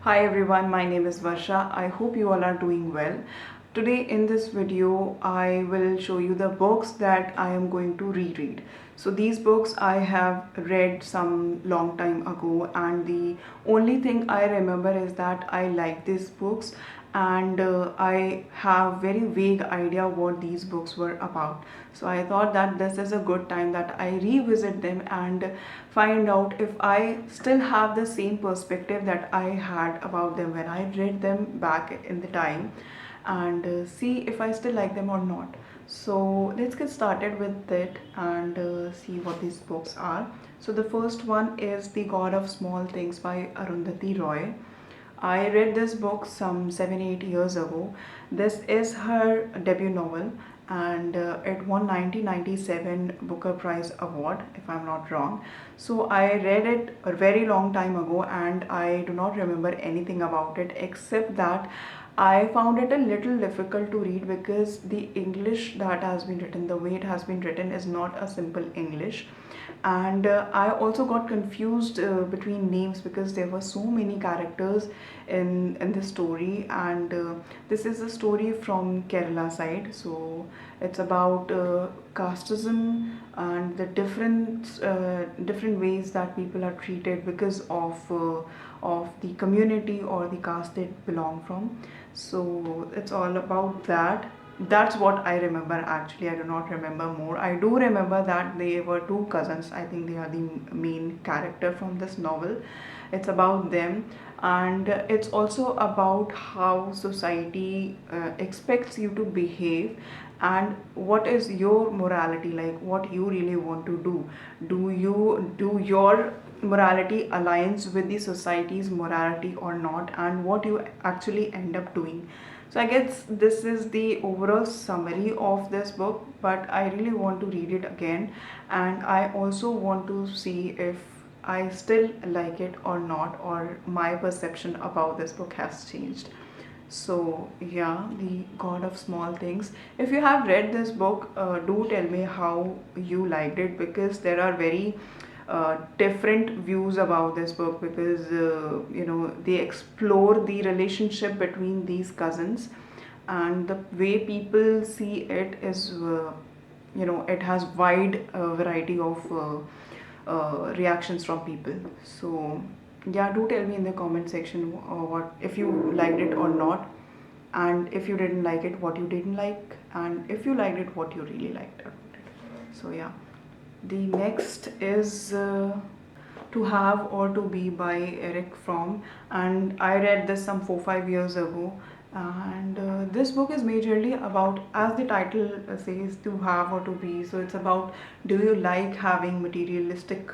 Hi everyone, my name is Varsha. I hope you all are doing well. Today in this video, I will show you the books that I am going to reread. So these books I have read some long time ago, and the only thing I remember is that I like these books, and I have very vague idea what these books were about. So I thought that this is a good time that I revisit them and find out if I still have the same perspective that I had about them when I read them back in the time, and see if I still like them or not. So let's get started with it and see what these books are. So the first one is The God of Small Things by Arundhati Roy. I read this book some 7-8 years ago. This is her debut novel, and it won 1997 Booker Prize Award, if I'm not wrong. So I read it a very long time ago, and I do not remember anything about it except that I found it a little difficult to read because the English that has been written, the way it has been written, is not a simple English. And I also got confused between names because there were so many characters in the story, and this is a story from Kerala side. So it's about casteism and the different ways that people are treated because of the community or the caste they belong from. So it's all about that. That's what I remember. Actually, I do not remember more. I do remember that they were two cousins. I think they are the main character from this novel. It's about them, and it's also about how society expects you to behave, and what is your morality, like what you really want to do. Do your morality aligns with the society's morality or not, and what you actually end up doing. So I guess this is the overall summary of this book, but I really want to read it again, and I also want to see if I still like it or not, or my perception about this book has changed. So yeah, The God of Small Things. If you have read this book, do tell me how you liked it, because there are very different views about this book, because they explore the relationship between these cousins, and the way people see it is it has wide variety of reactions from people. So yeah, do tell me in the comment section what if you liked it or not, and if you didn't like it, what you didn't like, and if you liked it, what you really liked about it. So yeah, the next is To Have or To Be by Eric Fromm, and I read this some 4-5 years ago. And this book is majorly about, as the title says, to have or to be. So it's about, do you like having materialistic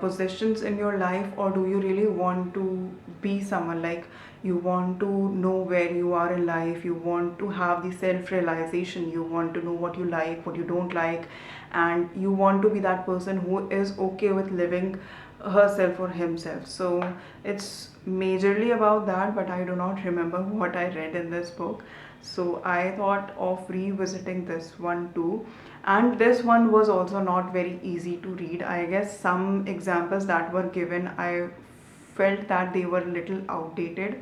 possessions in your life, or do you really want to be someone, like you want to know where you are in life, you want to have the self realization, you want to know what you like, what you don't like, and you want to be that person who is okay with living herself or himself. So it's majorly about that, but I do not remember what I read in this book. So I thought of revisiting this one too. And this one was also not very easy to read. I guess some examples that were given, I felt that they were a little outdated.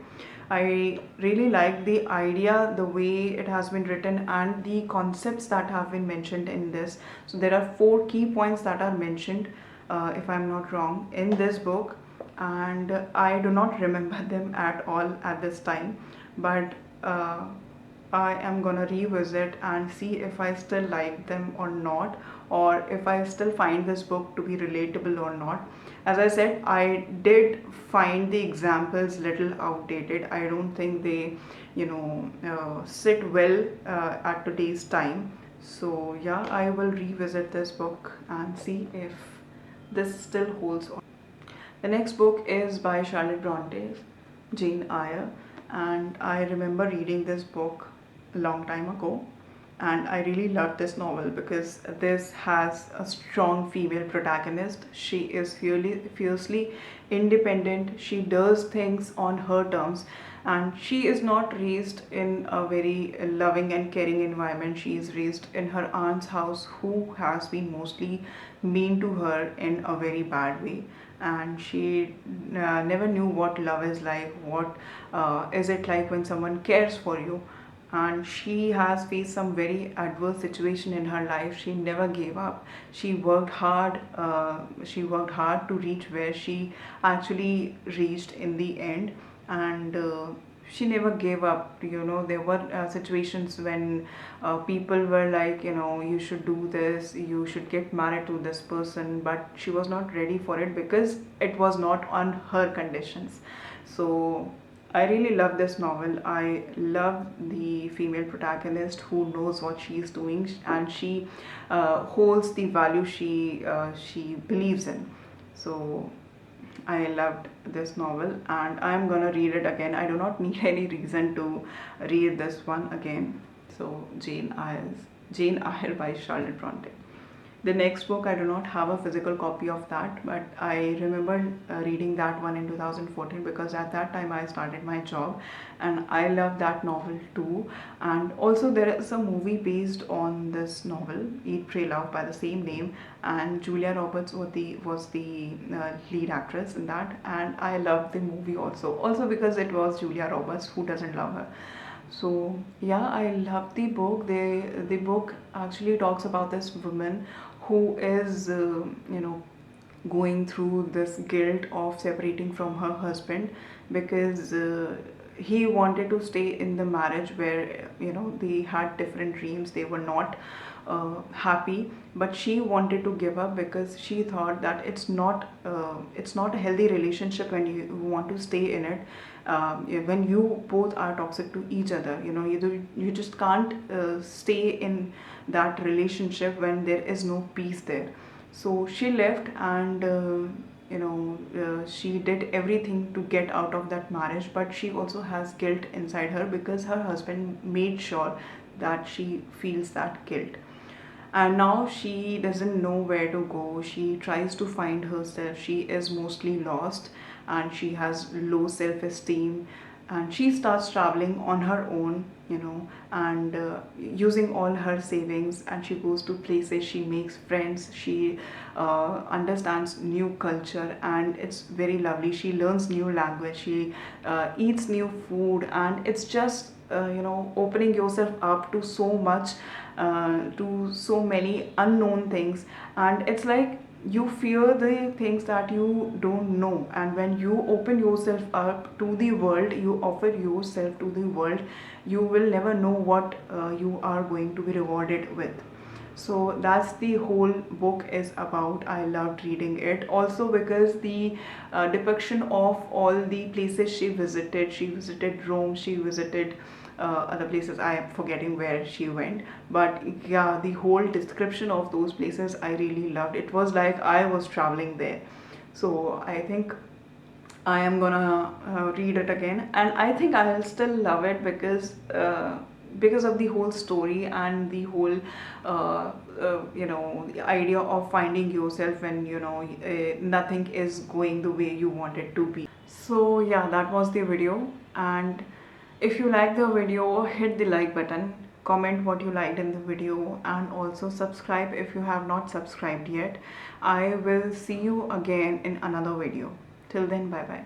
I really like the idea, the way it has been written, and the concepts that have been mentioned in this. So there are 4 key points that are mentioned, if I'm not wrong, in this book, and I do not remember them at all at this time. But I am gonna revisit and see if I still like them or not, or if I still find this book to be relatable or not. As I said, I did find the examples little outdated. I don't think they, sit well at today's time. So yeah, I will revisit this book and see if this still holds on. The next book is by Charlotte Bronte, Jane Eyre, and I remember reading this book a long time ago, and I really loved this novel because this has a strong female protagonist. She is fiercely independent. She does things on her terms, and she is not raised in a very loving and caring environment. She is raised in her aunt's house, who has been mostly mean to her in a very bad way. and she never knew what love is like, what is it like when someone cares for you. And she has faced some very adverse situation in her life. She never gave up. She worked hard. She worked hard to reach where she actually reached in the end. And she never gave up. There were situations when people were like, you should do this, you should get married to this person, but she was not ready for it because it was not on her conditions. So I really love this novel. I love the female protagonist who knows what she is doing, and she holds the value she believes in. So I loved this novel, and I'm gonna read it again. I do not need any reason to read this one again. So Jane Eyre by Charlotte Bronte. The next book, I do not have a physical copy of that, but I remember reading that one in 2014 because at that time I started my job, and I love that novel too. And also there is a movie based on this novel, Eat, Pray, Love, by the same name, and Julia Roberts was the lead actress in that, and I loved the movie also because it was Julia Roberts. Who doesn't love her? So yeah, I love the book. The book actually talks about this woman who is going through this guilt of separating from her husband because he wanted to stay in the marriage where they had different dreams. They were not happy, but she wanted to give up because she thought that it's not a healthy relationship when you want to stay in it. When you both are toxic to each other, you just can't stay in that relationship when there is no peace there. So she left, and she did everything to get out of that marriage, but she also has guilt inside her because her husband made sure that she feels that guilt. And now she doesn't know where to go. She tries to find herself. She is mostly lost, and she has low self-esteem, and she starts traveling on her own, and using all her savings, and she goes to places, she makes friends, she understands new culture, and it's very lovely. She learns new language, she eats new food, and it's just opening yourself up to so much, to so many unknown things. And it's like you fear the things that you don't know, and when you open yourself up to the world, you offer yourself to the world, you will never know what you are going to be rewarded with. So that's the whole book is about. I loved reading it also because the depiction of all the places she visited Rome, she visited other places. I am forgetting where she went, but yeah, the whole description of those places I really loved. It was like I was traveling there. So I think I am gonna read it again, and I think I'll still love it because of the whole story and the whole the idea of finding yourself when nothing is going the way you want it to be. So yeah, that was the video, and if you like the video, hit the like button, comment what you liked in the video, and also subscribe if you have not subscribed yet. I will see you again in another video. Till then, bye bye.